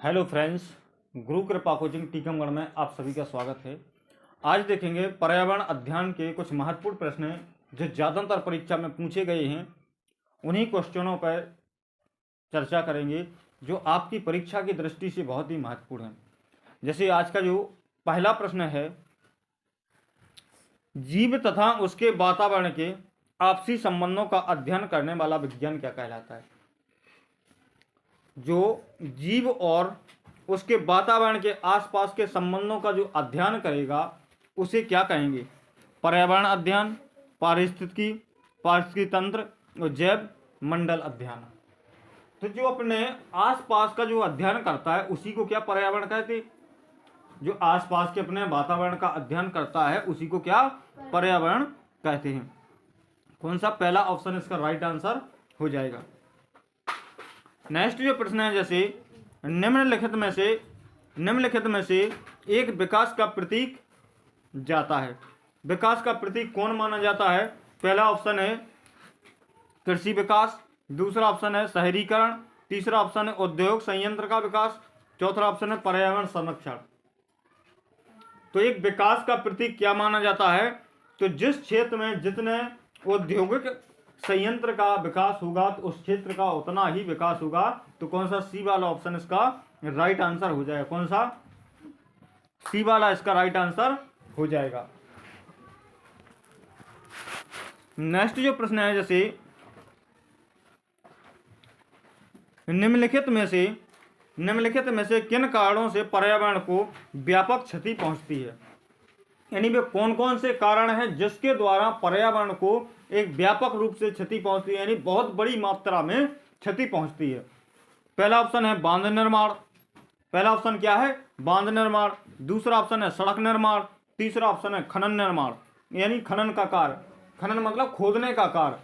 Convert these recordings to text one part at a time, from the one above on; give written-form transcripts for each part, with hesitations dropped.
Hello friends, गुरु कृपा coaching Tikamgarh में आप सभी का स्वागत है। आज देखेंगे पर्यावरण अध्ययन के कुछ महत्वपूर्ण प्रश्न जो ज़्यादातर परीक्षा में पूछे गए हैं। उन्हीं क्वेश्चनों पर चर्चा करेंगे जो आपकी परीक्षा की दृष्टि से बहुत ही महत्वपूर्ण है। जैसे आज का जो पहला प्रश्न है, जीव तथा उसके वातावरण के आपसी संबंधों का अध्ययन करने वाला विज्ञान क्या कहलाता है। जो जीव और उसके वातावरण के आसपास के संबंधों का जो अध्ययन करेगा उसे क्या कहेंगे। पर्यावरण अध्ययन, पारिस्थितिकी तंत्र और जैव मंडल अध्ययन। तो जो अपने आसपास का जो अध्ययन करता है उसी को क्या पर्यावरण कहते हैं। जो आसपास के अपने वातावरण का अध्ययन करता है उसी को क्या पर्यावरण कहते हैं। कौन सा पहला ऑप्शन इसका राइट आंसर हो जाएगा। नेक्स्ट जो प्रश्न है, जैसे निम्नलिखित में से एक विकास का प्रतीक जाता है। विकास का प्रतीक कौन माना जाता है। पहला ऑप्शन है कृषि विकास, दूसरा ऑप्शन है शहरीकरण, तीसरा ऑप्शन है उद्योग संयंत्र का विकास, चौथा ऑप्शन है पर्यावरण संरक्षण। तो एक विकास का प्रतीक क्या माना जाता है, तो जिस क्षेत्र में जितने औद्योगिक संयंत्र का विकास होगा तो उस क्षेत्र का उतना ही विकास होगा। तो कौन सा सी वाला ऑप्शन इसका राइट आंसर हो जाएगा। कौन सा सी वाला इसका राइट आंसर हो जाएगा। नेक्स्ट जो प्रश्न है, जैसे निम्नलिखित में से किन कारणों से पर्यावरण को व्यापक क्षति पहुंचती है। यानी वे कौन कौन से कारण हैं जिसके द्वारा पर्यावरण को एक व्यापक रूप से क्षति पहुंचती है, यानी बहुत बड़ी मात्रा में क्षति पहुंचती है। पहला ऑप्शन है बांध निर्माण। पहला ऑप्शन क्या है, बांध निर्माण। दूसरा ऑप्शन है सड़क निर्माण। तीसरा ऑप्शन है खनन निर्माण, यानी खनन का कार्य, खनन मतलब खोदने का कार्य।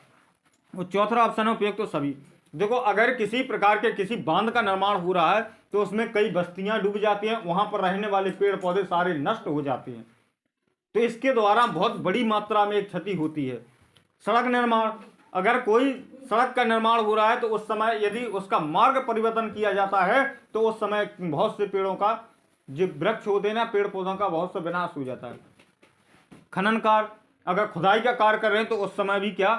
और चौथा ऑप्शन है उपयुक्त तो सभी। देखो, अगर किसी प्रकार के किसी बांध का निर्माण हो रहा है तो उसमें कई बस्तियां डूब जाती हैं, वहां पर रहने वाले पेड़ पौधे सारे नष्ट हो जाते हैं। तो इसके द्वारा बहुत बड़ी मात्रा में क्षति होती है। सड़क निर्माण, अगर कोई सड़क का निर्माण हो रहा है तो उस समय यदि उसका मार्ग परिवर्तन किया जाता है तो उस समय बहुत से पेड़ों का जो वृक्ष होते हैं ना, पेड़ पौधों का बहुत सा विनाश हो जाता है। खनन कार्य, अगर खुदाई का कार्य कर रहे हैं तो उस समय भी क्या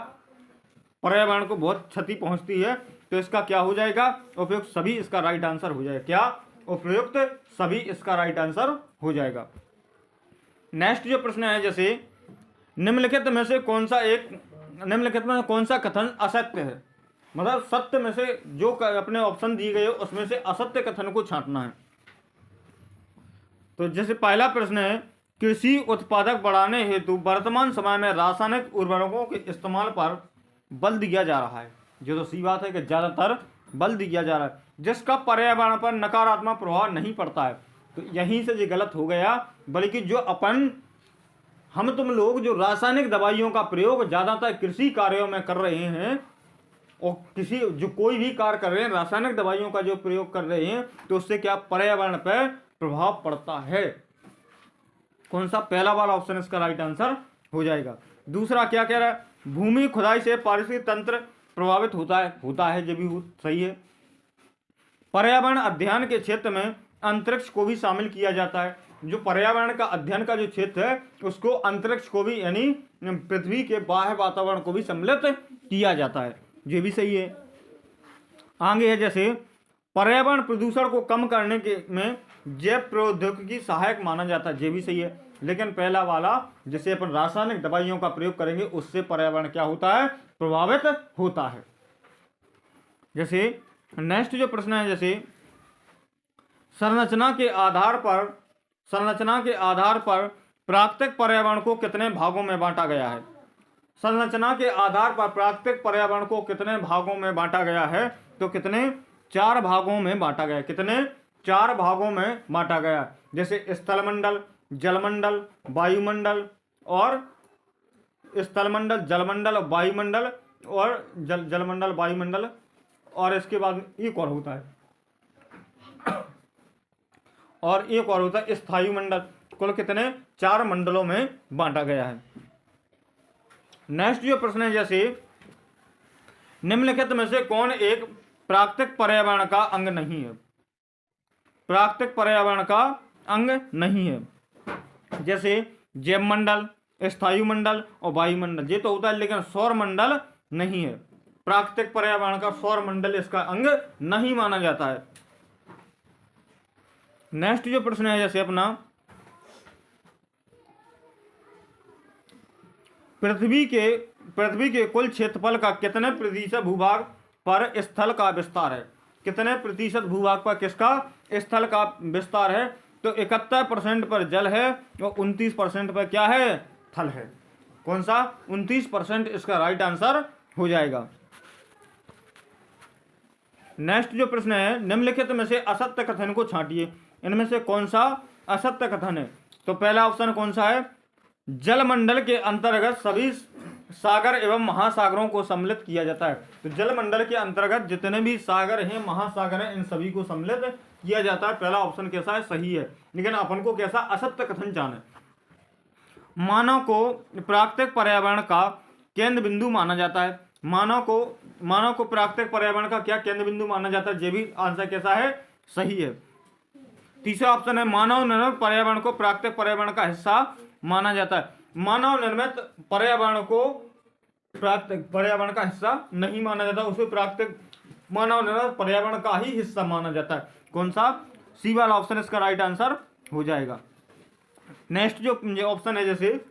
पर्यावरण को बहुत क्षति पहुंचती है। तो इसका क्या हो जाएगा, उपयुक्त सभी इसका राइट आंसर हो जाएगा। क्या उपयुक्त सभी इसका राइट आंसर हो जाएगा। नेक्स्ट जो प्रश्न है, जैसे निम्नलिखित में कौन सा कथन असत्य है। मतलब सत्य में से जो अपने ऑप्शन दिए गए उसमें से असत्य कथन को छांटना है। तो जैसे पहला प्रश्न है, कृषि उत्पादक बढ़ाने हेतु वर्तमान समय में रासायनिक उर्वरकों के इस्तेमाल पर बल दिया जा रहा है। जो तो सी बात है कि ज्यादातर बल दिया जा रहा है जिसका पर्यावरण पर नकारात्मक प्रभाव नहीं पड़ता है। तो यहीं से ये गलत हो गया, बल्कि जो हम तुम लोग जो रासायनिक दवाइयों का प्रयोग ज्यादातर कृषि कार्यों में कर रहे हैं और कोई भी कार्य कर रहे हैं रासायनिक दवाइयों का जो प्रयोग कर रहे हैं तो उससे क्या पर्यावरण पर प्रभाव पड़ता है। कौन सा पहला वाला ऑप्शन इसका राइट आंसर हो जाएगा। दूसरा क्या कह रहा है, भूमि खुदाई से पारिस्थितिक तंत्र प्रभावित होता है ये भी सही है। पर्यावरण अध्ययन के क्षेत्र में अंतरिक्ष को भी शामिल किया जाता है। जो पर्यावरण का अध्ययन का जो क्षेत्र है उसको अंतरिक्ष को भी यानी पृथ्वी के बाह्य वातावरण को भी सम्मिलित किया जाता है, ये भी सही है। आगे है, जैसे पर्यावरण प्रदूषण को कम करने के में जैव प्रौद्योगिकी सहायक माना जाता है, ये भी सही है। लेकिन पहला वाला जैसे अपन रासायनिक दवाइयों का प्रयोग करेंगे उससे पर्यावरण क्या होता है, प्रभावित होता है। जैसे नेक्स्ट जो प्रश्न है, जैसे संरचना के आधार पर प्राकृतिक पर्यावरण को कितने भागों में बांटा गया है। संरचना के आधार पर प्राकृतिक पर्यावरण को कितने भागों में बांटा गया है, तो कितने 4 भागों में बांटा गया। कितने 4 भागों में बांटा गया। जैसे स्थलमंडल, जलमंडल, वायुमंडल और स्थलमंडल, जलमंडल और वायुमंडल और जलमंडल वायुमंडल, और इसके बाद एक और होता है स्थायु मंडल। कुल कितने 4 मंडलों में बांटा गया है। नेक्स्ट जो प्रश्न है, जैसे निम्नलिखित में से कौन एक प्राकृतिक पर्यावरण का अंग नहीं है। प्राकृतिक पर्यावरण का अंग नहीं है। जैसे जैव मंडल, स्थायु मंडल और वायुमंडल, ये तो होता है, लेकिन सौर मंडल नहीं है। प्राकृतिक पर्यावरण का सौर मंडल इसका अंग नहीं माना जाता है। नेक्स्ट जो प्रश्न है जैसे अपना, पृथ्वी के कुल क्षेत्रफल का कितने प्रतिशत भूभाग पर स्थल का विस्तार है? कितने प्रतिशत भूभाग पर किसका स्थल का विस्तार है? तो 71% पर जल है और 29% पर क्या है? थल है। कौन सा? 29% इसका राइट आंसर हो जाएगा। नेक्स्ट जो प्रश्न है, निम्नलिखित में से असत्य कथन को छांटिए। इनमें से कौन सा असत्य कथन है? तो पहला ऑप्शन कौन सा है? जलमंडल के अंतर्गत सभी सागर एवं महासागरों को सम्मिलित किया जाता है। तो जलमंडल के अंतर्गत जितने भी सागर हैं, महासागर हैं, इन सभी को सम्मिलित किया जाता है। पहला ऑप्शन कैसा है? सही है। लेकिन अपन को कैसा असत्य कथन जाना है? मानव को प्राकृतिक पर्यावरण का केंद्र बिंदु माना जाता है। मानव को प्राकृतिक पर्यावरण का क्या केंद्र बिंदु माना जाता है? ये भी आंसर कैसा है? सही है। तीसरा ऑप्शन है मानव निर्मित पर्यावरण को प्राकृतिक पर्यावरण का हिस्सा माना जाता है। मानव निर्मित पर्यावरण को प्राकृतिक पर्यावरण का हिस्सा नहीं माना जाता, उसे प्राकृतिक मानव निर्मित पर्यावरण का ही हिस्सा माना जाता है। कौन सा? सी वाला ऑप्शन इसका राइट आंसर हो जाएगा। नेक्स्ट जो ऑप्शन है जैसे,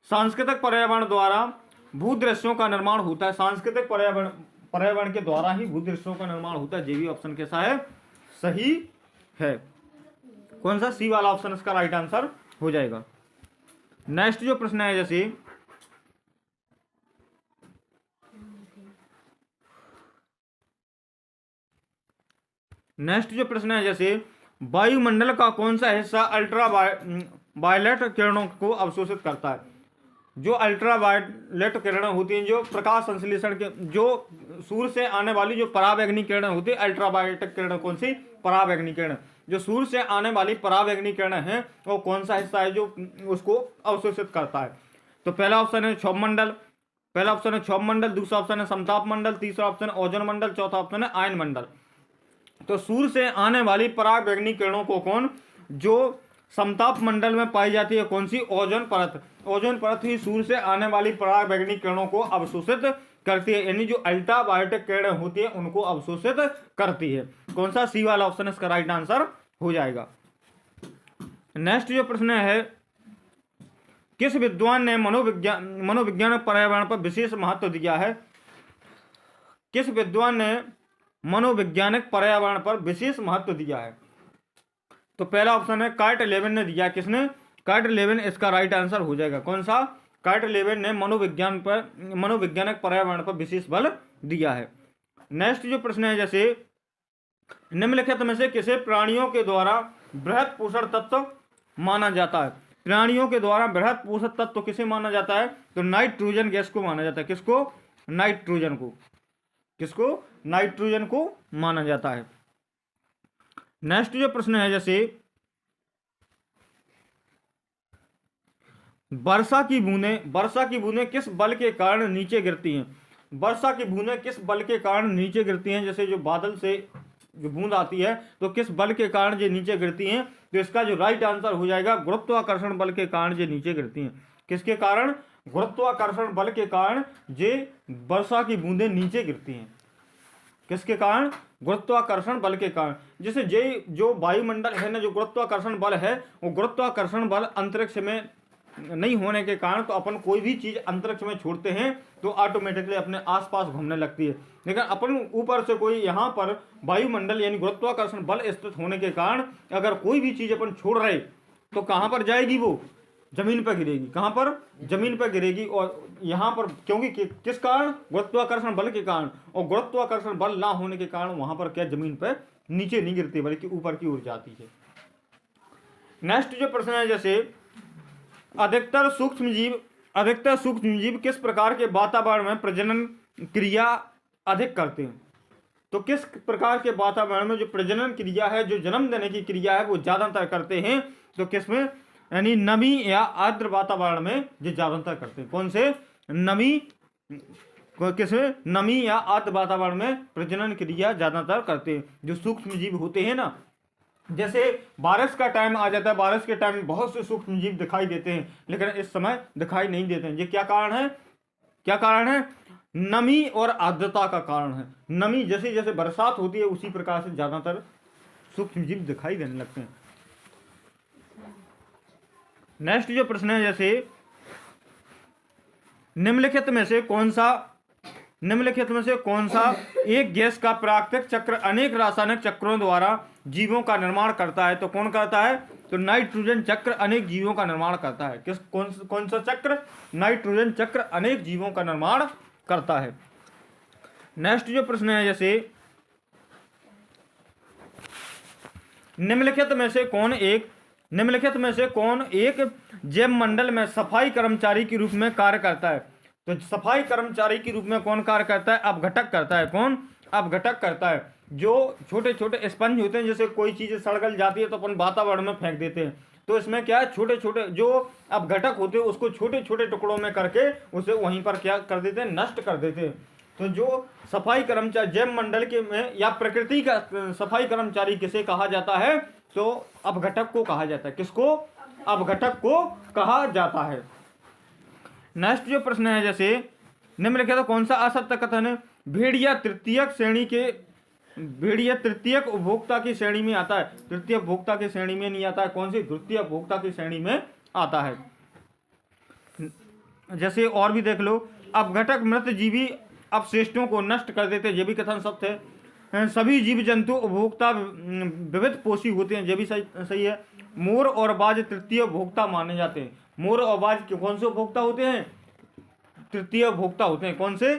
सांस्कृतिक पर्यावरण द्वारा भूदृश्यों का निर्माण होता है। सांस्कृतिक पर्यावरण के द्वारा ही भूदृश्यों का निर्माण होता है। ये भी ऑप्शन कैसा है? सही है। कौन सा? सी वाला ऑप्शन इसका राइट आंसर हो जाएगा। नेक्स्ट जो प्रश्न है जैसे, वायुमंडल का कौन सा हिस्सा अल्ट्रा वायलेट किरणों को अवशोषित करता है? जो अल्ट्रा वायलेट किरणें होती हैं, जो प्रकाश संश्लेषण के, जो सूर्य से आने वाली जो पराबैंगनी किरणें होती है, अल्ट्रा वायलेट किरणें कौन सी? पराबैंगनी किरणें। जो सूर्य से आने वाली पराबैंगनी किरणें हैं, वो कौन सा हिस्सा है जो उसको अवशोषित करता है? तो पहला ऑप्शन है क्षोभ मंडल, दूसरा ऑप्शन है समताप मंडल, तीसरा ऑप्शन ओजोन मंडल, चौथा ऑप्शन है आयन मंडल। तो सूर्य से आने वाली पराबैंगनी किरणों को कौन, जो समताप मंडल में पाई जाती है, कौन सी? ओजोन परत। ओजोन परत ही सूर्य से आने वाली पराबैंगनी किरणों को अवशोषित करती है, यानी जो अल्ट्रा वायलेट किरणें होती है उनको अवशोषित करती है। कौन सा? सी वाला ऑप्शन इसका राइट आंसर हो जाएगा। नेक्स्ट जो प्रश्न है, किस विद्वान ने मनोविज्ञान पर्यावरण पर विशेष महत्व दिया है? किस विद्वान ने मनोवैज्ञानिक पर्यावरण पर विशेष महत्व दिया है? तो पहला ऑप्शन है कार्ट लेविन ने दिया। किसने? कार्ट लेविन इसका राइट आंसर हो जाएगा। कौन सा? कार्ट लेविन ने मनोवैज्ञानिक पर्यावरण पर विशेष बल दिया है। नेक्स्ट जो प्रश्न है जैसे, निम्नलिखित में से किसे प्राणियों के द्वारा बृहत पोषण तत्व माना जाता है? प्राणियों के द्वारा बृहत पोषक तत्व किसे माना जाता है? तो नाइट्रोजन गैस को माना जाता है। किसको? नाइट्रोजन को। किसको? नाइट्रोजन को माना जाता है। नेक्स्ट जो प्रश्न है जैसे, वर्षा की बूंदें किस बल के कारण नीचे गिरती हैं? वर्षा की बूंदें किस बल के कारण नीचे गिरती हैं? जैसे जो बादल से जो बूंद आती है, तो किस बल के कारण ये नीचे गिरती हैं? तो इसका जो राइट आंसर हो जाएगा, गुरुत्वाकर्षण बल के कारण ये नीचे गिरती हैं। किसके कारण? गुरुत्वाकर्षण बल के कारण ये वर्षा की बूंदें नीचे गिरती हैं। किसके कारण? गुरुत्वाकर्षण बल के कारण। जैसे जो वायुमंडल है ना, जो गुरुत्वाकर्षण बल है, वो गुरुत्वाकर्षण बल अंतरिक्ष में नहीं होने के कारण, तो अपन कोई भी चीज अंतरिक्ष में छोड़ते हैं तो ऑटोमेटिकली अपने आसपास घूमने लगती है। लेकिन अपन ऊपर से कोई यहाँ पर वायुमंडल यानी गुरुत्वाकर्षण बल स्थित होने के कारण अगर कोई भी चीज अपन छोड़ रहे तो कहाँ पर जाएगी? वो जमीन पर गिरेगी। कहाँ पर? जमीन पर गिरेगी। और यहाँ पर क्योंकि किस कारण? गुरुत्वाकर्षण बल के कारण। और गुरुत्वाकर्षण बल ना होने के कारण वहां पर क्या जमीन पर नीचे नहीं गिरती बल्कि ऊपर की ओर जाती है। नेक्स्ट जो प्रश्न है जैसे, अधिकतर सूक्ष्म जीव किस प्रकार के वातावरण में प्रजनन क्रिया अधिक करते हैं? तो किस प्रकार के वातावरण में जो प्रजनन क्रिया है, जो जन्म देने की क्रिया है, वो ज्यादातर करते हैं? तो किसमें? यानी नमी या आर्द्र वातावरण में ये ज्यादातर करते हैं। कौन से? किसमें? नमी या आर्द्र वातावरण में प्रजनन क्रिया ज्यादातर करते हैं। जो सूक्ष्म जीव होते हैं ना, जैसे बारिश का टाइम आ जाता है, बारिश के टाइम में बहुत से सूक्ष्म जीव दिखाई देते हैं, लेकिन इस समय दिखाई नहीं देते हैं। ये क्या कारण है? क्या कारण है? नमी और आर्द्रता का कारण है। नमी, जैसे जैसे बरसात होती है उसी प्रकार से ज्यादातर सूक्ष्म जीव दिखाई देने लगते हैं। नेक्स्ट जो प्रश्न है, जैसे निम्नलिखित में से कौन सा एक गैस का प्राकृतिक चक्र अनेक रासायनिक चक्रों द्वारा जीवों का निर्माण करता है? तो कौन करता है? तो नाइट्रोजन चक्र अनेक जीवों का निर्माण करता है। कौन सा चक्र? नाइट्रोजन चक्र अनेक जीवों का निर्माण करता है। नेक्स्ट जो प्रश्न है, जैसे निम्नलिखित में से कौन एक जैव मंडल में सफाई कर्मचारी के रूप में कार्य करता है? तो सफाई कर्मचारी के रूप में कौन कार्य करता है? अपघटक करता है। कौन? अपघटक करता है। जो छोटे छोटे स्पंज होते हैं, जैसे कोई चीज सड़गल जाती है तो अपन वातावरण में फेंक देते हैं, तो इसमें क्या है, छोटे छोटे जो अपघटक होते हैं उसको छोटे छोटे टुकड़ों में करके उसे वहीं पर क्या कर देते हैं, नष्ट कर देते हैं। तो जो सफाई कर्मचारी जैव मंडल के में या प्रकृति का सफाई कर्मचारी किसे कहा जाता है? तो अपघटक को कहा जाता है। किसको? अपघटक को कहा जाता है। नेक्स्ट जो प्रश्न है, जैसे निम्नलिखित कौन सा असत्य कथन है? भेड़िया तृतीयक उपभोक्ता की श्रेणी में आता है। तृतीय उपभोक्ता की श्रेणी में नहीं आता है। कौन सी? द्वितीय उपभोक्ता की श्रेणी में आता है। जैसे और भी देख लो, अपघटक मृत जीवी अपशिष्टों को नष्ट कर देते हैं, ये भी कथन सत्य है। सभी जीव जंतु उपभोक्ता विविध पोषी होते हैं, ये भी सही है। मोर और बाज तृतीय उपभोक्ता माने जाते हैं। मोर और बाज कौन से उपभोक्ता होते हैं? तृतीय उपभोक्ता होते हैं। कौन से?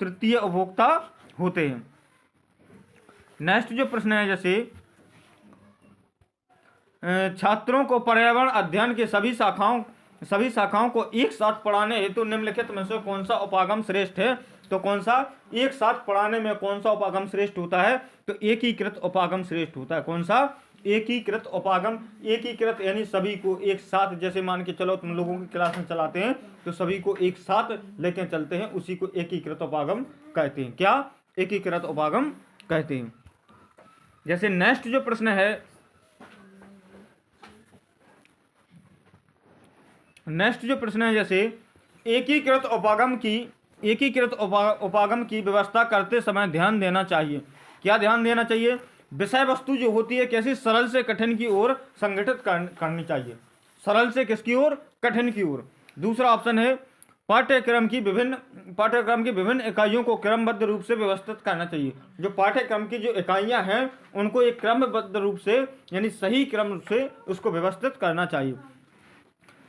तृतीय उपभोक्ता होते हैं। नेक्स्ट जो प्रश्न है, जैसे छात्रों को पर्यावरण अध्ययन के सभी शाखाओं को एक साथ पढ़ाने हेतु निम्नलिखित में से कौन सा उपागम श्रेष्ठ है? तो कौन सा? एक साथ पढ़ाने में कौन सा उपागम श्रेष्ठ होता है? तो एकीकृत उपागम श्रेष्ठ होता है। कौन सा? एकीकृत उपागम। एकीकृत यानी सभी को एक साथ, जैसे मान के चलो तुम लोगों की क्लास में चलाते हैं तो सभी को एक साथ लेके चलते हैं, उसी को एकीकृत उपागम कहते हैं। क्या? एकीकृत उपागम कहते हैं। जैसे नेक्स्ट जो प्रश्न है, जैसे एकीकृत उपागम की व्यवस्था करते समय ध्यान देना चाहिए। क्या ध्यान देना चाहिए? विषय वस्तु जो होती है कैसी? सरल से कठिन की ओर संगठित करनी चाहिए। सरल से किसकी ओर? कठिन की ओर। दूसरा ऑप्शन है पाठ्यक्रम की विभिन्न इकाइयों को क्रमबद्ध रूप से व्यवस्थित करना चाहिए। जो पाठ्यक्रम की जो इकाइयां हैं उनको एक क्रमबद्ध रूप से यानी सही क्रम से उसको व्यवस्थित करना चाहिए।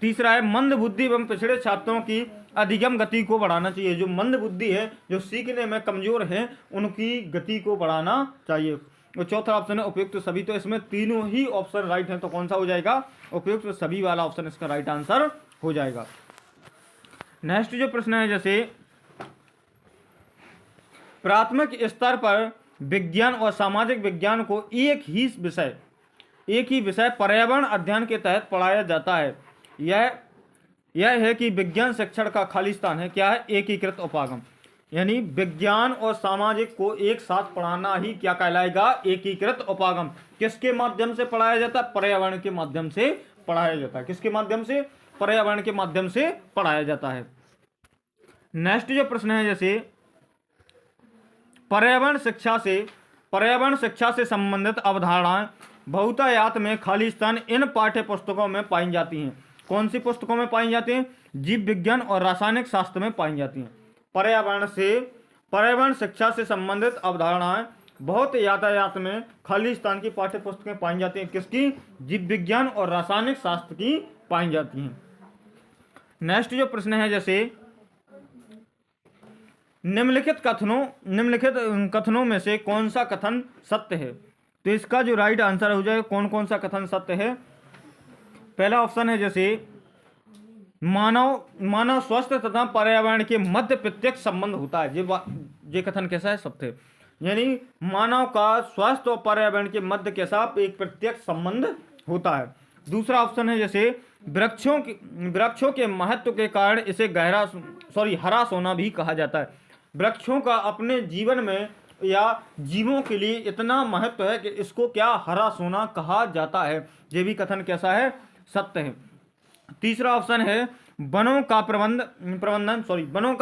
तीसरा है मंद बुद्धि एवं पिछड़े छात्रों की अधिगम गति को बढ़ाना चाहिए। जो मंद बुद्धि है, जो सीखने में कमजोर है, उनकी गति को बढ़ाना चाहिए। और चौथा ऑप्शन है उपयुक्त सभी। तो इसमें तीनों ही ऑप्शन राइट हैं, तो कौन सा हो जाएगा? उपयुक्त सभी वाला ऑप्शन इसका राइट आंसर हो जाएगा। नेक्स्ट जो प्रश्न है, जैसे प्राथमिक स्तर पर विज्ञान और सामाजिक विज्ञान को एक ही विषय पर्यावरण अध्ययन के तहत पढ़ाया जाता है। यह है कि विज्ञान शिक्षण का खाली स्थान है। क्या है? एकीकृत उपागम। यानी विज्ञान और सामाजिक को एक साथ पढ़ाना ही क्या कहलाएगा? एकीकृत उपागम। किसके माध्यम से पढ़ाया जाता है? पर्यावरण के माध्यम से पढ़ाया जाता है। किसके माध्यम से? पर्यावरण के माध्यम से पढ़ाया जाता है। नेक्स्ट जो प्रश्न है, जैसे पर्यावरण शिक्षा से संबंधित अवधारणाएं बहुतायत में खाली स्थान इन पाठ्य पुस्तकों में पाई जाती हैं। कौन सी पुस्तकों में पाई जाती हैं? जीव विज्ञान और रासायनिक शास्त्र में पाई जाती हैं। पर्यावरण शिक्षा से संबंधित अवधारणाएं बहुत यातायात में खाली स्थान की पाठ्य पुस्तकें पाई जाती हैं। किसकी? जीव विज्ञान और रासायनिक शास्त्र की पाई जाती हैं। नेक्स्ट जो प्रश्न है, जैसे निम्नलिखित कथनों में से कौन सा कथन सत्य है? तो इसका जो राइट आंसर हो जाएगा कौन कौन सा कथन सत्य है। पहला ऑप्शन है, जैसे मानव स्वास्थ्य तथा पर्यावरण के मध्य प्रत्यक्ष संबंध होता है। ये कथन कैसा है? सत्य है। यानी मानव का स्वास्थ्य और पर्यावरण के मध्य के साथ एक प्रत्यक्ष संबंध होता है। दूसरा ऑप्शन है, जैसे वृक्षों के महत्व के कारण इसे हरा सोना भी कहा जाता है। वृक्षों का अपने जीवन में या जीवों के लिए इतना महत्व है कि इसको क्या हरा सोना कहा जाता है। ये भी कथन कैसा है? सत्य है। तीसरा ऑप्शन है वनों का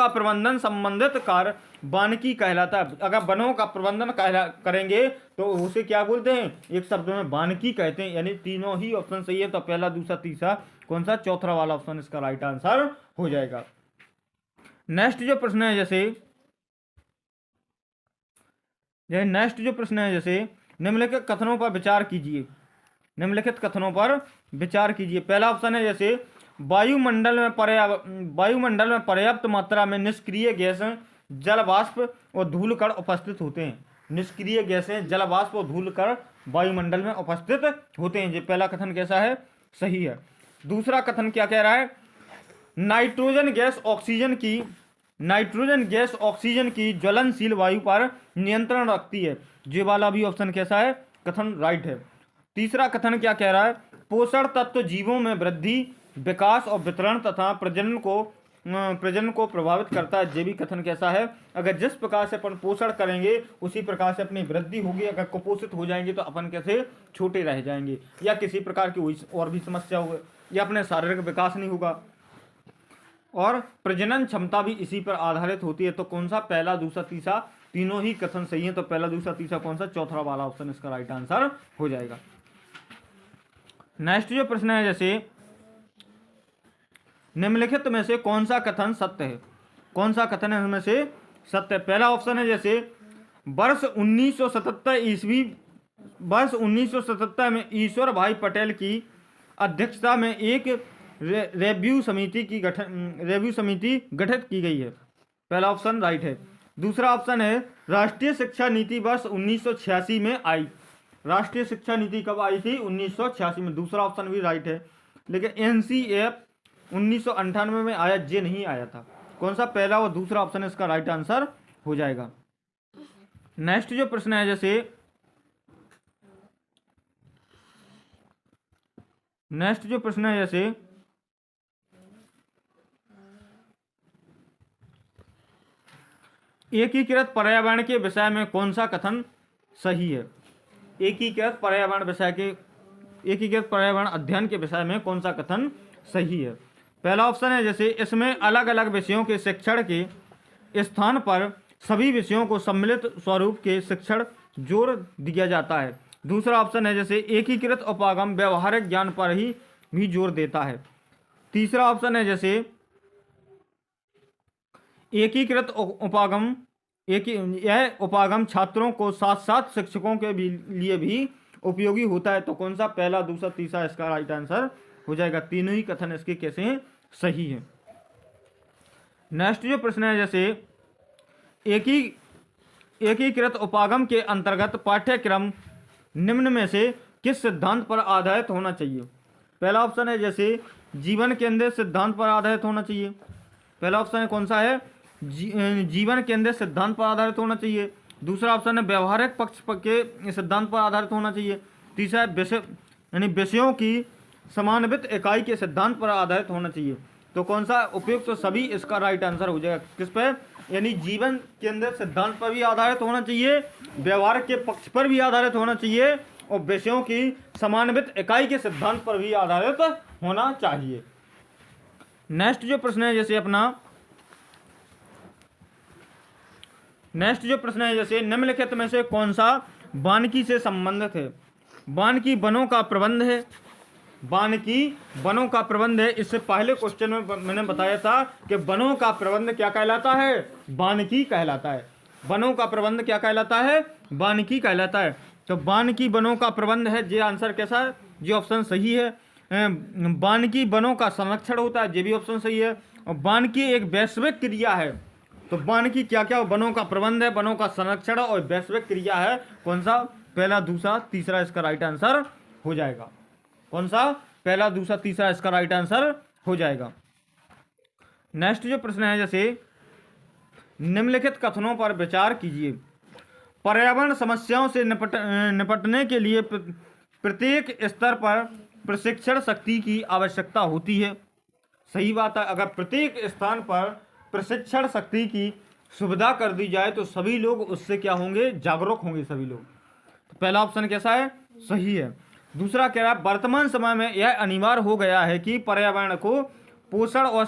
प्रबंधन संबंधित कार्य वानिकी कहलाता है। अगर वनों का प्रबंधन करेंगे तो उसे क्या बोलते हैं? एक शब्द में वानिकी कहते हैं। यानी तीनों ही ऑप्शन सही है। तो पहला, दूसरा, तीसरा कौन सा? चौथा वाला ऑप्शन इसका राइट आंसर हो जाएगा। नेक्स्ट जो प्रश्न है जैसे निम्नलिखित कथनों पर विचार कीजिए। पहला ऑप्शन है जैसे वायुमंडल में पर्याप्त मात्रा में निष्क्रिय गैसें, जल वाष्प और धूल कण उपस्थित होते हैं। निष्क्रिय गैसें, जल वाष्प और धूल कण वायुमंडल में उपस्थित होते हैं। ये पहला कथन कैसा है? सही है। दूसरा कथन क्या कह रहा है? नाइट्रोजन गैस ऑक्सीजन की ज्वलनशील वायु पर नियंत्रण रखती है। ये वाला भी ऑप्शन कैसा है? कथन राइट है। तीसरा कथन क्या कह रहा है? पोषण तत्व जीवों में वृद्धि, विकास और वितरण तथा प्रजनन को प्रभावित करता है। ये भी कथन कैसा है? अगर जिस प्रकार से अपन पोषण करेंगे उसी प्रकार से अपनी वृद्धि होगी। अगर कुपोषित हो जाएंगे तो अपन कैसे छोटे रह जाएंगे, या किसी प्रकार की और भी समस्या होगी, या अपने शारीरिक विकास नहीं होगा। और प्रजनन क्षमता भी इसी पर आधारित होती है। तो कौन सा? पहला, दूसरा, तीसरा तीनों ही कथन सही है। तो पहला, दूसरा, तीसरा कौन सा? चौथा वाला ऑप्शन इसका राइट आंसर हो जाएगा। नेक्स्ट जो प्रश्न है जैसे निम्नलिखित में से कौन सा कथन सत्य है? कौन सा कथन है इनमें से सत्य? पहला ऑप्शन है जैसे वर्ष 1977 में ईश्वर भाई पटेल की अध्यक्षता में एक रिव्यू समिति गठित की गई है। पहला ऑप्शन राइट है। दूसरा ऑप्शन है राष्ट्रीय शिक्षा नीति वर्ष 1986 में आई। राष्ट्रीय शिक्षा नीति कब आई थी? 1986 में। दूसरा ऑप्शन भी राइट है। लेकिन NCF 1998 में आया, जे नहीं आया था। कौन सा? पहला और दूसरा ऑप्शन इसका राइट आंसर हो जाएगा। नेक्स्ट जो प्रश्न है जैसे एकीकृत पर्यावरण के विषय में कौन सा कथन सही है? एकीकृत पर्यावरण अध्ययन के विषय में कौन सा कथन सही है? पहला ऑप्शन है जैसे इसमें अलग अलग विषयों के शिक्षण के स्थान पर सभी विषयों को सम्मिलित स्वरूप के शिक्षण जोर दिया जाता है। दूसरा ऑप्शन है जैसे एकीकृत उपागम व्यवहारिक ज्ञान पर ही भी जोर देता है। तीसरा ऑप्शन है जैसे एकीकृत उपागम यह उपागम छात्रों को साथ साथ शिक्षकों के लिए भी उपयोगी होता है। तो कौन सा? पहला, दूसरा, तीसरा इसका राइट आंसर हो जाएगा। तीनों ही कथन इसके कैसे हैं? सही है। नेक्स्ट जो प्रश्न है जैसे एकीकृत उपागम के अंतर्गत पाठ्यक्रम निम्न में से किस सिद्धांत पर आधारित होना चाहिए? पहला ऑप्शन है जैसे जीवन केंद्रित सिद्धांत पर आधारित होना चाहिए। पहला ऑप्शन है कौन सा है? जीवन केंद्रित सिद्धांत पर आधारित होना चाहिए। दूसरा ऑप्शन है व्यवहारिक पक्ष के सिद्धांत पर आधारित होना चाहिए। तीसरा विषयों की समान्वित इकाई के सिद्धांत पर आधारित होना चाहिए। तो कौन सा उपयुक्त? तो सभी इसका राइट आंसर हो जाएगा। किस पर? यानी जीवन केंद्रित सिद्धांत पर भी आधारित होना चाहिए, व्यवहार के पक्ष पर भी आधारित होना चाहिए, और विषयों की समान्वित इकाई के सिद्धांत पर भी आधारित होना चाहिए। नेक्स्ट जो प्रश्न है जैसे निम्नलिखित में से कौन सा वानिकी से संबंधित है? वानिकी वनों का प्रबंध है। इससे पहले क्वेश्चन में मैंने बताया था कि वनों का प्रबंध क्या कहलाता है? वानिकी कहलाता है। वनों का प्रबंध क्या कहलाता है? वानिकी कहलाता है। तो वानिकी वनों का प्रबंध है। ये आंसर कैसा है? ये ऑप्शन सही है। वानिकी वनों का संरक्षण होता है, ये भी ऑप्शन सही है। और वानिकी एक वैश्विक क्रिया है। तो वानिकी क्या क्या? वनों का प्रबंध है, वनों का संरक्षण और वैश्विक क्रिया है। कौन सा? पहला, दूसरा, तीसरा इसका राइट आंसर हो जाएगा। कौन सा? पहला, दूसरा, तीसरा इसका राइट आंसर हो जाएगा। नेक्स्ट जो प्रश्न है जैसे निम्नलिखित कथनों पर विचार कीजिए। पर्यावरण समस्याओं से निपटने के लिए प्रत्येक स्तर पर प्रशिक्षण शक्ति की आवश्यकता होती है। सही बात है। अगर प्रत्येक स्थान पर प्रशिक्षण शक्ति की सुविधा कर दी जाए तो सभी लोग उससे क्या होंगे, जागरूक होंगे सभी लोग। तो पहला ऑप्शन कैसा है, सही है। दूसरा कह रहा है वर्तमान समय में यह अनिवार्य हो गया है कि पर्यावरण को पोषण और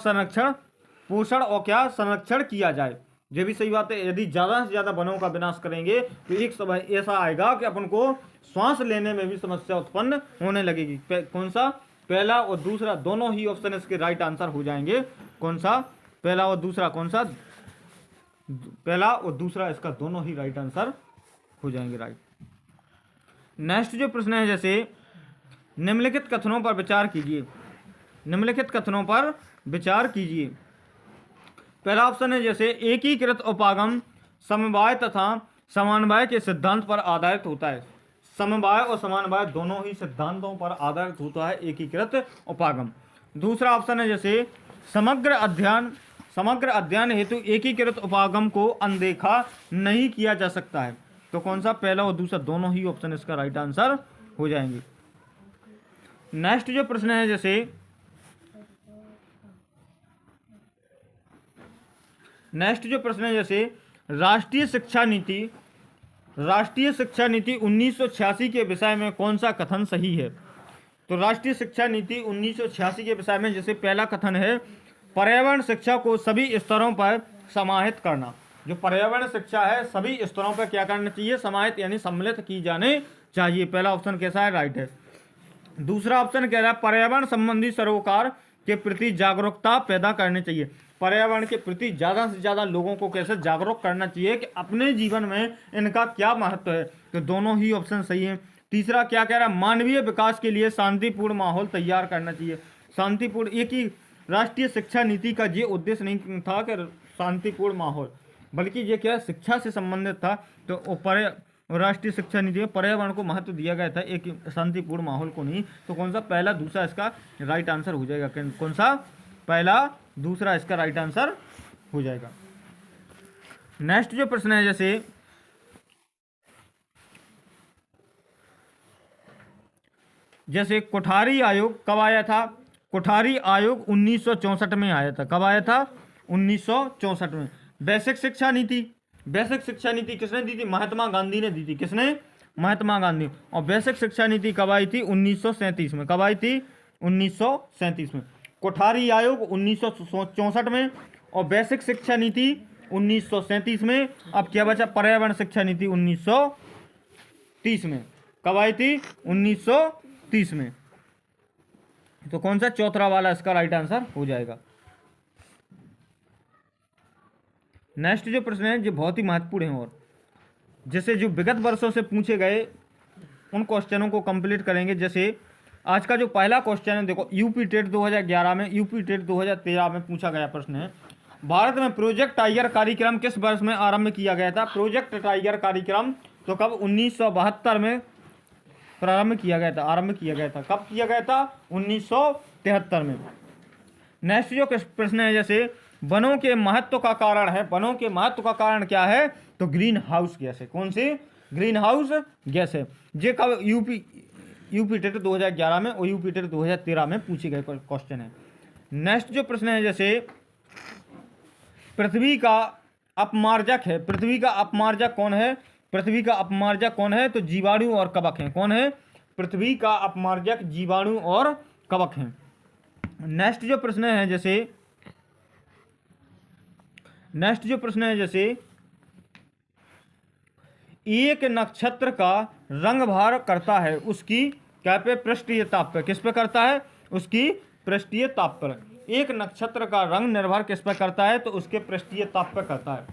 संरक्षण किया जाए। ये भी सही बात है। यदि ज़्यादा से ज़्यादा वनों का विनाश करेंगे तो एक समय ऐसा आएगा कि अपन को श्वास लेने में भी समस्या उत्पन्न होने लगेगी। कौन सा, पहला और दूसरा दोनों ही ऑप्शन इसके राइट आंसर हो जाएंगे। कौन सा, पहला और दूसरा, कौन सा, पहला और दूसरा इसका दोनों ही राइट आंसर हो जाएंगे, राइट। नेक्स्ट जो प्रश्न है, जैसे निम्नलिखित कथनों पर विचार कीजिए। निम्नलिखित कथनों पर विचार कीजिए। पहला ऑप्शन है जैसे एकीकृत उपागम समवाय तथा समन्वय के सिद्धांत पर आधारित होता है। समवाय और समन्वय दोनों ही सिद्धांतों पर आधारित होता है एकीकृत उपागम। दूसरा ऑप्शन है जैसे समग्र अध्ययन हेतु एकीकृत उपागम को अनदेखा नहीं किया जा सकता है। तो कौन सा, पहला और दूसरा दोनों ही ऑप्शन इसका राइट आंसर हो जाएंगे। नेक्स्ट जो प्रश्न है जैसे राष्ट्रीय शिक्षा नीति 1986 के विषय में कौन सा कथन सही है। तो राष्ट्रीय शिक्षा नीति 1986 के विषय में जैसे पहला कथन है पर्यावरण शिक्षा को सभी स्तरों पर समाहित करना। जो पर्यावरण शिक्षा है सभी स्तरों पर क्या करना चाहिए, समाहित यानी सम्मिलित की जाने चाहिए। पहला ऑप्शन कैसा है, राइट है। दूसरा ऑप्शन कह रहा है पर्यावरण संबंधी सरोकार के प्रति जागरूकता पैदा करनी चाहिए। पर्यावरण के प्रति ज़्यादा से ज़्यादा लोगों को कैसे जागरूक करना चाहिए कि अपने जीवन में इनका क्या महत्व है। तो दोनों ही ऑप्शन सही है। तीसरा क्या कह रहा है, मानवीय विकास के लिए शांतिपूर्ण माहौल तैयार करना चाहिए। शांतिपूर्ण, एक ही राष्ट्रीय शिक्षा नीति का ये उद्देश्य नहीं था कि शांतिपूर्ण माहौल, बल्कि ये क्या शिक्षा से संबंधित था। तो राष्ट्रीय शिक्षा नीति में पर्यावरण को महत्व दिया गया था, एक शांतिपूर्ण माहौल को नहीं। तो कौन सा, पहला दूसरा इसका राइट आंसर हो जाएगा। कौन सा, पहला दूसरा इसका राइट आंसर हो जाएगा। नेक्स्ट जो प्रश्न है जैसे कोठारी आयोग कब आया था। कोठारी आयोग 1964 में आया था। कब आया था, 1964 में। बेसिक शिक्षा नीति किसने दी थी, महात्मा गांधी ने दी थी। किसने, महात्मा गांधी। और बेसिक शिक्षा नीति कब आई थी, 1937 में। कब आई थी, 1937 में। कोठारी आयोग 1964 में और बेसिक शिक्षा नीति 1937 में। अब क्या बचा, पर्यावरण शिक्षा नीति 1930 में। कब आई थी, 1930 में। तो कौन सा, चौथा वाला इसका राइट आंसर हो जाएगा। नेक्स्ट जो प्रश्न है जो बहुत ही महत्वपूर्ण है और जैसे जो विगत वर्षों से पूछे गए उन क्वेश्चनों को कंप्लीट करेंगे। जैसे आज का जो पहला क्वेश्चन है, देखो यूपी टेट 2011 में, यूपी टेट 2013 में पूछा गया प्रश्न है, भारत में प्रोजेक्ट टाइगर कार्यक्रम किस वर्ष में आरंभ किया गया था। प्रोजेक्ट टाइगर कार्यक्रम तो कब, 1972 में प्रारंभ किया गया था, आरंभ किया गया था। कब किया गया था, 1973 में। नेक्स्ट जो प्रश्न है जैसे वनों के महत्व का कारण है, वनों के महत्व का कारण क्या है, तो ग्रीन हाउस गैस है। कौन सी, ग्रीन हाउस गैस है। ये कब, यूपी टेट 2011 में और यूपी टेट 2013 में पूछे गए क्वेश्चन है। नेक्स्ट जो प्रश्न है जैसे पृथ्वी का अपमार्जक है। पृथ्वी का अपमार्जक कौन है, पृथ्वी का अपमार्जक कौन है, तो जीवाणु और कवक हैं। कौन है, पृथ्वी का अपमार्जक जीवाणु और कवक हैं। नेक्स्ट जो प्रश्न है जैसे एक नक्षत्र का रंग भार करता है उसकी क्या पे, पृष्ठीय ताप पर। किस पे करता है, उसकी पृष्ठीय ताप पर। एक नक्षत्र का रंग निर्भर किस पे करता है, तो उसके पृष्ठीय ताप पर करता है।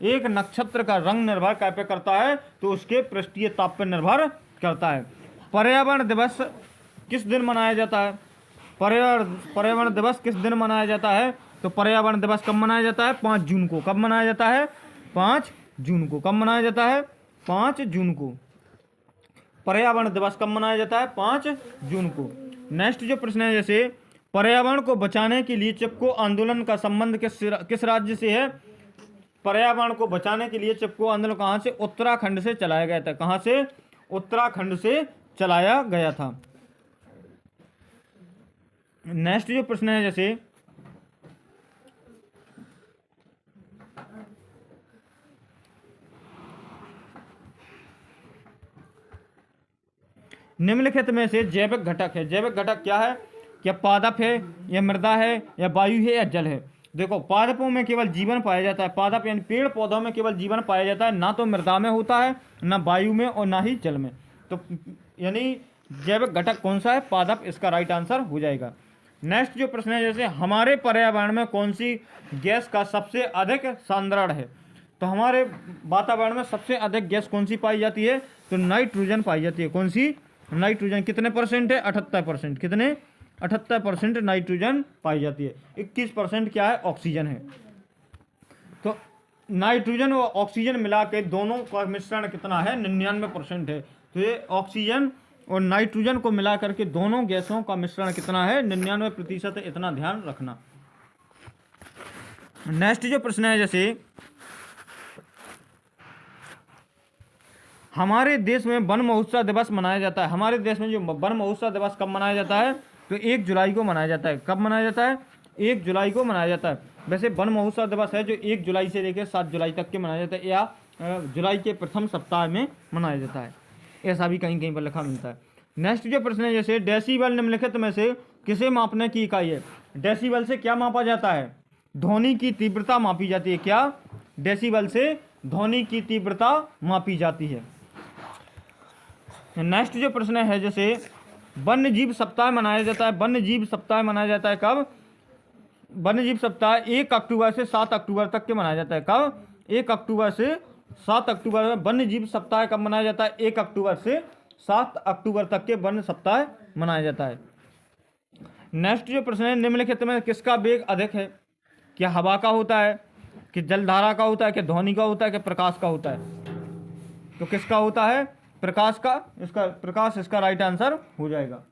एक नक्षत्र का रंग निर्भर क्या पे करता है, तो उसके पृष्ठीय ताप पर निर्भर करता है। पर्यावरण दिवस किस दिन मनाया जाता है, पर्यावरण दिवस किस दिन मनाया जाता है, तो पर्यावरण दिवस कब मनाया जाता है, 5 जून को। कब मनाया जाता है, 5 जून को। कब मनाया जाता है, 5 जून को। पर्यावरण दिवस कब मनाया जाता है, 5 जून को। नेक्स्ट जो प्रश्न है जैसे पर्यावरण को बचाने के लिए चिपको आंदोलन का संबंध किस राज्य से है। पर्यावरण को बचाने के लिए चिपको आंदोलन कहाँ से, उत्तराखंड से चलाया गया था। कहाँ से, उत्तराखंड से चलाया गया था। नेक्स्ट जो प्रश्न है जैसे निम्नलिखित में से जैविक घटक है, जैविक घटक क्या है? क्या पादप है, या मृदा है, या वायु है, या जल है? देखो, पादपों में केवल जीवन पाया जाता है, पादप यानी पेड़ पौधों में केवल जीवन पाया जाता है, ना तो मृदा में होता है, ना वायु में, और ना ही जल में। तो यानी जैविक घटक कौन सा है? पादप, इसका राइट आंसर हो जाएगा। नेक्स्ट जो प्रश्न है, जैसे हमारे पर्यावरण में कौन सी गैस का सबसे अधिक सांद्रण है? तो हमारे वातावरण में सबसे अधिक गैस कौन सी पाई जाती है? तो नाइट्रोजन पाई जाती है। कौन सी? नाइट्रोजन। कितने परसेंट है? 78%। कितने? 78% नाइट्रोजन पाई जाती है। 21% क्या है? ऑक्सीजन है। तो नाइट्रोजन और ऑक्सीजन मिला के दोनों का मिश्रण कितना है? 99% है। तो ये ऑक्सीजन और नाइट्रोजन को मिला करके दोनों गैसों का मिश्रण कितना है? 99% है। इतना ध्यान रखना। नेक्स्ट जो प्रश्न है, जैसे हमारे देश में वन महोत्सव दिवस मनाया जाता है। हमारे देश में जो वन महोत्सव दिवस कब मनाया जाता है? तो 1 जुलाई को मनाया जाता है। कब मनाया जाता है? 1 जुलाई को मनाया जाता है। वैसे वन महोत्सव दिवस है जो 1 जुलाई से लेकर 7 जुलाई तक के मनाया जाता है, या जुलाई के प्रथम सप्ताह में मनाया जाता है। ऐसा भी कहीं कहीं पर लिखा मिलता है। नेक्स्ट जो प्रश्न है, जैसे डेसीबल निम्नलिखित में से किसे मापने की इकाई है? डेसीबल से क्या मापा जाता है? ध्वनि की तीव्रता मापी जाती है। क्या? डेसीबल से ध्वनि की तीव्रता मापी जाती है। नेक्स्ट जो प्रश्न है, जैसे वन्य जीव सप्ताह मनाया जाता है। वन्य जीव सप्ताह मनाया जाता है कब? वन्य जीव सप्ताह 1 अक्टूबर से 7 अक्टूबर तक के मनाया जाता है। कब? 1 अक्टूबर से 7 अक्टूबर में वन्य जीव सप्ताह कब मनाया जाता है? 1 अक्टूबर से 7 अक्टूबर तक के वन्य सप्ताह मनाया जाता है। नेक्स्ट जो प्रश्न है, निम्नलिखित में किसका वेग अधिक है? क्या हवा का होता है, कि जलधारा का होता है, क्या ध्वनि का होता है, क्या प्रकाश का होता है? तो किसका होता है? प्रकाश का। इसका प्रकाश इसका राइट आंसर हो जाएगा।